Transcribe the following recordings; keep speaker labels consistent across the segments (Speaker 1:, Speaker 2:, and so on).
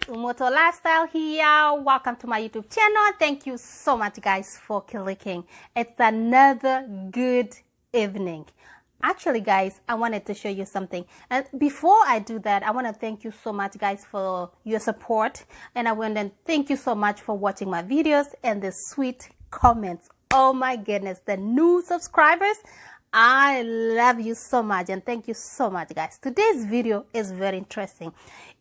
Speaker 1: Moto Lifestyle here. Welcome to my YouTube channel. Thank you so much, guys, for clicking. It's another good evening. Actually, guys, I wanted to show you something. And before I do that, I want to thank you so much, guys, for your support. And I want to thank you so much for watching my videos and the sweet comments. Oh my goodness, the new subscribers. I love you so much and thank you so much, guys. Today's video is very interesting.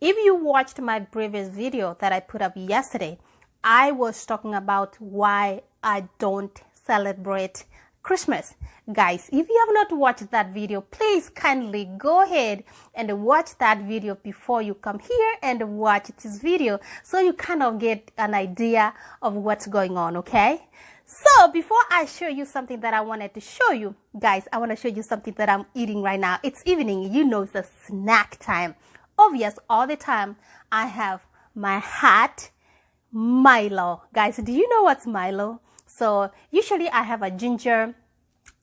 Speaker 1: If you watched my previous video that I put up yesterday, I was talking about why I don't celebrate Christmas. Guys, if you have not watched that video, please kindly go ahead and watch that video before you come here and watch this video so you kind of get an idea of what's going on, okay? So before I show you something that I wanted to show you, guys, I want to show you something that I'm eating right now. It's evening, you know, it's a snack time. Obvious, all the time I have my hot Milo. Guys, do you know what's Milo? So usually I have a ginger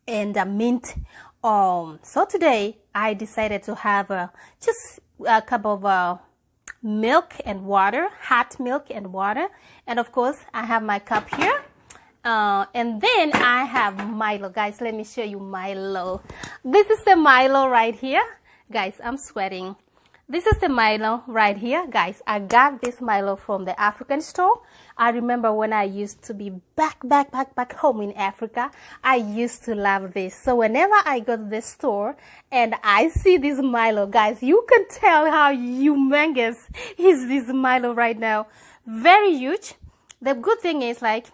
Speaker 1: and a mint. So today I decided to have just a cup of milk and water, hot milk and water. And of course I have my cup here. And then I have Milo. Guys, let me show you Milo. This is the Milo right here. Guys, I'm sweating. This is the Milo right here. Guys, I got this Milo from the African store. I remember when I used to be back home in Africa, I used to love this. So whenever I go to the store and I see this Milo, guys, you can tell how humongous is this Milo right now. Very huge. The good thing is, like,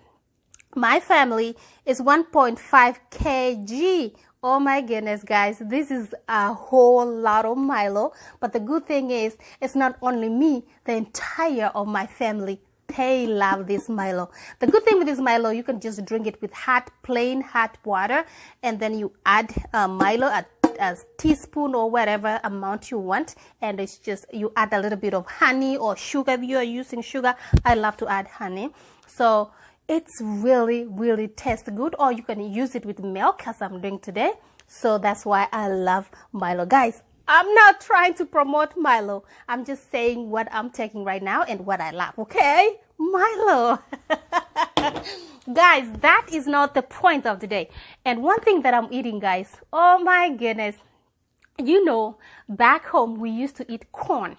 Speaker 1: my family is 1.5 kg. Oh my goodness, guys, this is a whole lot of Milo. But the good thing is, it's not only me, the entire of my family, they love this Milo. The good thing with this Milo, you can just drink it with plain hot water, and then you add Milo at a teaspoon or whatever amount you want, and it's just, you add a little bit of honey or sugar. If you are using sugar, I love to add honey. So it's really tastes good, or you can use it with milk as I'm doing today. So that's why I love Milo. Guys, I'm not trying to promote Milo. I'm just saying what I'm taking right now and what I love, okay? Milo. Guys, that is not the point of the day. And one thing that I'm eating, guys, oh my goodness. You know, back home we used to eat corn.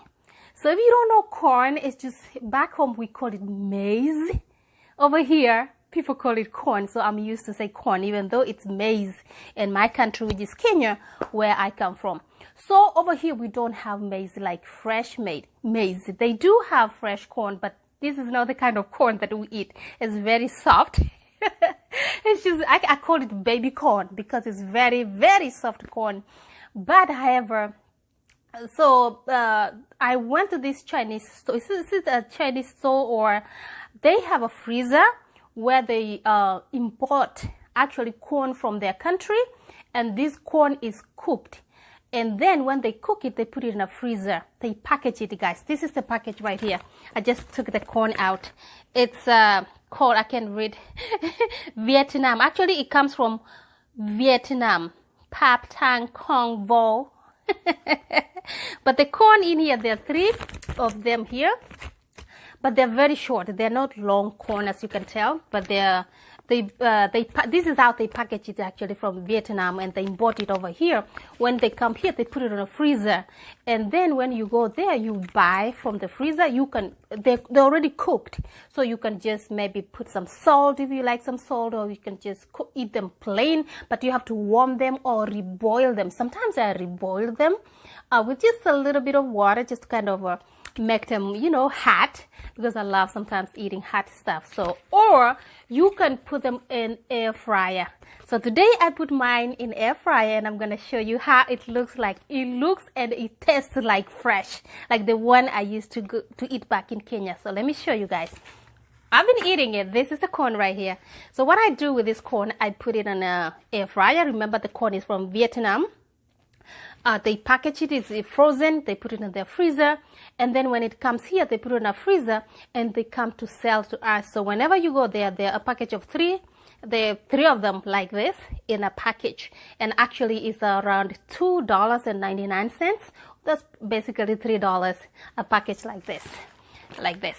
Speaker 1: So if you don't know corn, it's just, back home we call it maize. Over here, people call it corn, so I'm used to say corn, even though it's maize in my country, which is Kenya, where I come from. So over here, we don't have maize, like fresh maize. They do have fresh corn, but this is not the kind of corn that we eat. It's very soft. It's just, I call it baby corn because it's very soft corn. But however, so I went to this Chinese store. Is it a Chinese store, or they have a freezer where they import actually corn from their country, and this corn is cooked. And then when they cook it, they put it in a freezer. They package it, guys. This is the package right here. I just took the corn out. It's called, I can read, Vietnam. Actually, it comes from Vietnam. Pap Tang Kong Vo. But the corn in here, there are 3 of them here. But they're very short. They're not long corn, as you can tell. But this is how they package it actually from Vietnam, and they import it over here. When they come here, they put it in a freezer, and then when you go there, you buy from the freezer. You can they're already cooked, so you can just maybe put some salt if you like some salt, or you can just eat them plain. But you have to warm them or reboil them. Sometimes I reboil them with just a little bit of water, just kind of make them, you know, hot, because I love sometimes eating hot stuff. So, or you can put them in air fryer. So today I put mine in air fryer, and I'm gonna show you how it looks like. It looks and it tastes like fresh, like the one I used to eat back in Kenya. So let me show you guys. I've been eating it. This is the corn right here. So what I do with this corn, I put it in an air fryer. Remember, the corn is from Vietnam. They package it, it's frozen, they put it in their freezer, and then when it comes here, they put it in a freezer, and they come to sell to us. So whenever you go there, they're a package of 3. There are 3 of them like this in a package, and actually it's around $2.99. That's basically $3 a package like this. like this.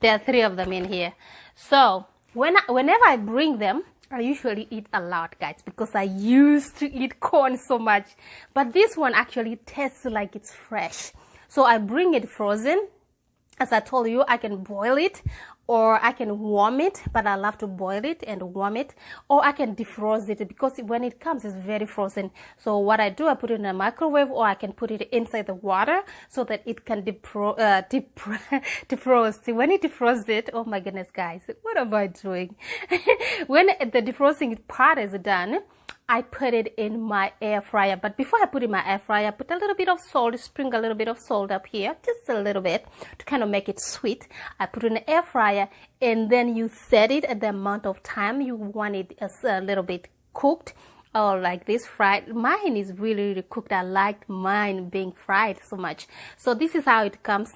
Speaker 1: There are 3 of them in here. So whenever I bring them, I usually eat a lot, guys, because I used to eat corn so much. But this one actually tastes like it's fresh. So I bring it frozen. As I told you, I can boil it or I can warm it, but I love to boil it and warm it, or I can defrost it because when it comes, it's very frozen. So what I do, I put it in a microwave, or I can put it inside the water so that it can defrost. When it defrosts it, oh my goodness, guys, what am I doing? When the defrosting part is done, I put it in my air fryer. But before I put it in my air fryer, put a little bit of salt, sprinkle a little bit of salt up here, just a little bit to kind of make it sweet. I put it in the air fryer, and then you set it at the amount of time you want it a little bit cooked, or like this fried. Mine is really, really cooked. I like mine being fried so much. So this is how it comes.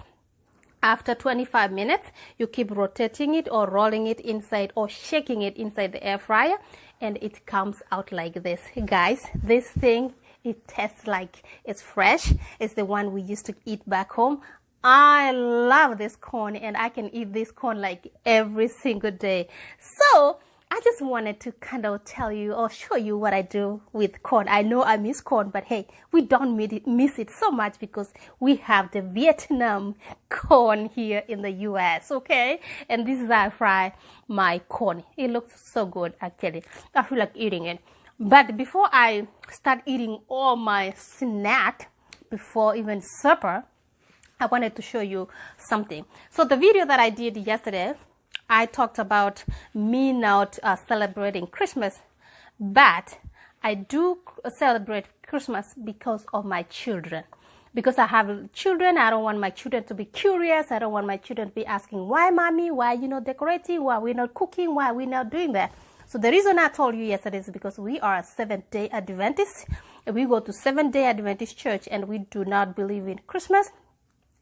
Speaker 1: After 25 minutes, you keep rotating it or rolling it inside or shaking it inside the air fryer, and it comes out like this. Guys, this thing, it tastes like it's fresh. It's the one we used to eat back home. I love this corn, and I can eat this corn like every single day. So I just wanted to kind of tell you or show you what I do with corn. I know I miss corn, but hey, we don't miss it so much because we have the Vietnam corn here in the US, okay? And this is how I fry my corn. It looks so good, actually. I feel like eating it. But before I start eating all my snack, before even supper, I wanted to show you something. So the video that I did yesterday, I talked about me not celebrating Christmas, but I do celebrate Christmas because of my children. Because I have children, I don't want my children to be curious. I don't want my children to be asking, why, mommy, why you not decorating? Why we not cooking? Why we not doing that? So the reason I told you yesterday is because we are a Seventh-day Adventist. We go to Seventh-day Adventist church, and we do not believe in Christmas.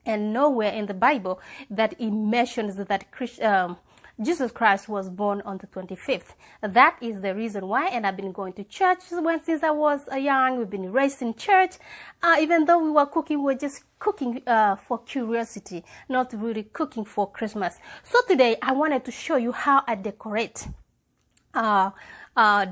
Speaker 1: And nowhere in the Bible that it mentions that Jesus Christ was born on the 25th. That is the reason why, and I've been going to church since I was young. We've been raised in church. Even though we were cooking, we were just cooking for curiosity, not really cooking for Christmas. So today, I wanted to show you how I decorate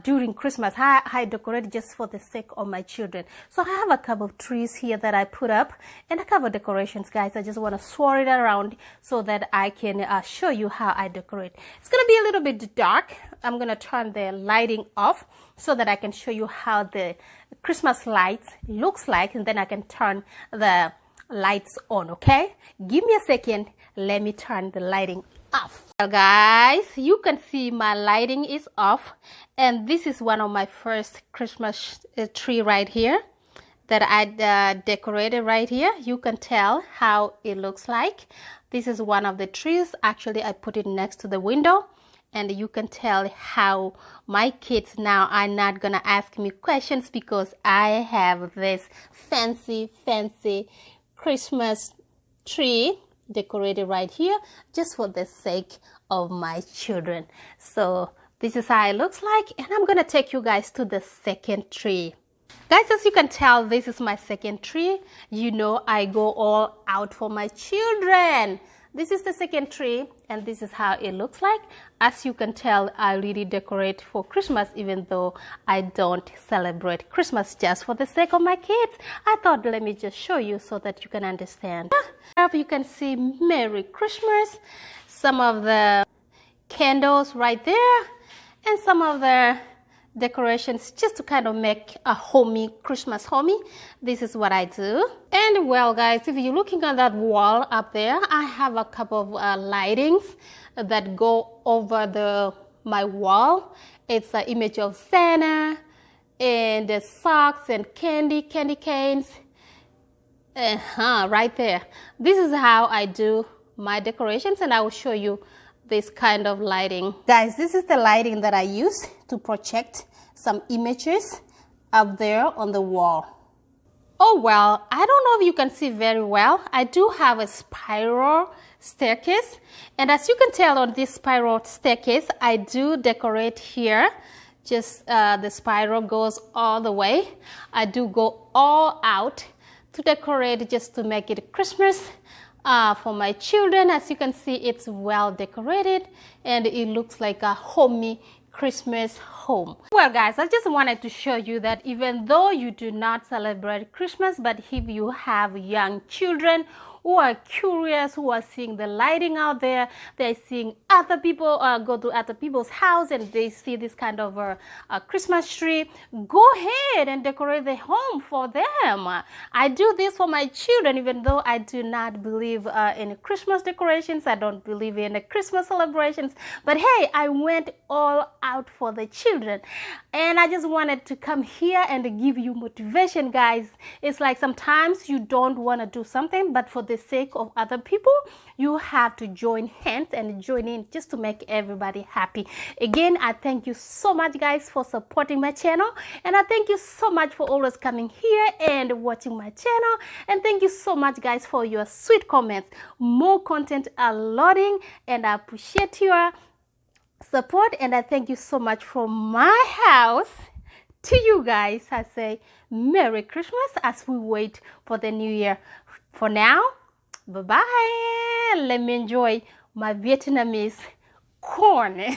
Speaker 1: during Christmas. I decorate just for the sake of my children. So I have a couple of trees here that I put up, and a couple of decorations, guys. I just want to swirl it around so that I can show you how I decorate. It's going to be a little bit dark. I'm going to turn the lighting off so that I can show you how the Christmas lights looks like, and then I can turn the lights on, okay? Give me a second. Let me turn the lighting off. Well, guys, you can see my lighting is off, and this is one of my first Christmas tree right here that I decorated right here. You can tell how it looks like. This is one of the trees. Actually, I put it next to the window, and you can tell how my kids now are not gonna ask me questions because I have this fancy Christmas tree decorated right here just for the sake of my children. So this is how it looks like, and I'm gonna take you guys to the second tree. Guys, as you can tell, this is my second tree. You know, I go all out for my children. This is the second tree, and this is how it looks like. As you can tell, I really decorate for Christmas, even though I don't celebrate Christmas, just for the sake of my kids. I thought, let me just show you so that you can understand. You can see Merry Christmas, some of the candles right there, and some of the decorations just to kind of make a homey Christmas homey. This is what I do. And well, guys, if you're looking at that wall up there, I have a couple of lightings that go over my wall. It's an image of Santa and the socks and candy canes. Right there. This is how I do my decorations, and I will show you this kind of lighting. Guys, this is the lighting that I use to project some images up there on the wall. Oh well, I don't know if you can see very well. I do have a spiral staircase, and as you can tell on this spiral staircase, I do decorate here. Just the spiral goes all the way. I do go all out to decorate just to make it Christmas. for my children. As you can see, it's well decorated and it looks like a homey Christmas home. Well guys, I just wanted to show you that even though you do not celebrate Christmas, but if you have young children who are curious, who are seeing the lighting out there, they're seeing other people go to other people's house and they see this kind of a Christmas tree, go ahead and decorate the home for them. I do this for my children, even though I do not believe in Christmas decorations. I don't believe in Christmas celebrations, but hey, I went all out for the children, and I just wanted to come here and give you motivation, guys. It's like sometimes you don't want to do something, but for the sake of other people, you have to join hands and join in just to make everybody happy. Again, I thank you so much, guys, for supporting my channel, and I thank you so much for always coming here and watching my channel, and thank you so much, guys, for your sweet comments. More content are loading, and I appreciate your support, and I thank you so much from my house to you guys. I say Merry Christmas as we wait for the new year. For now, bye-bye. Let me enjoy my Vietnamese corn.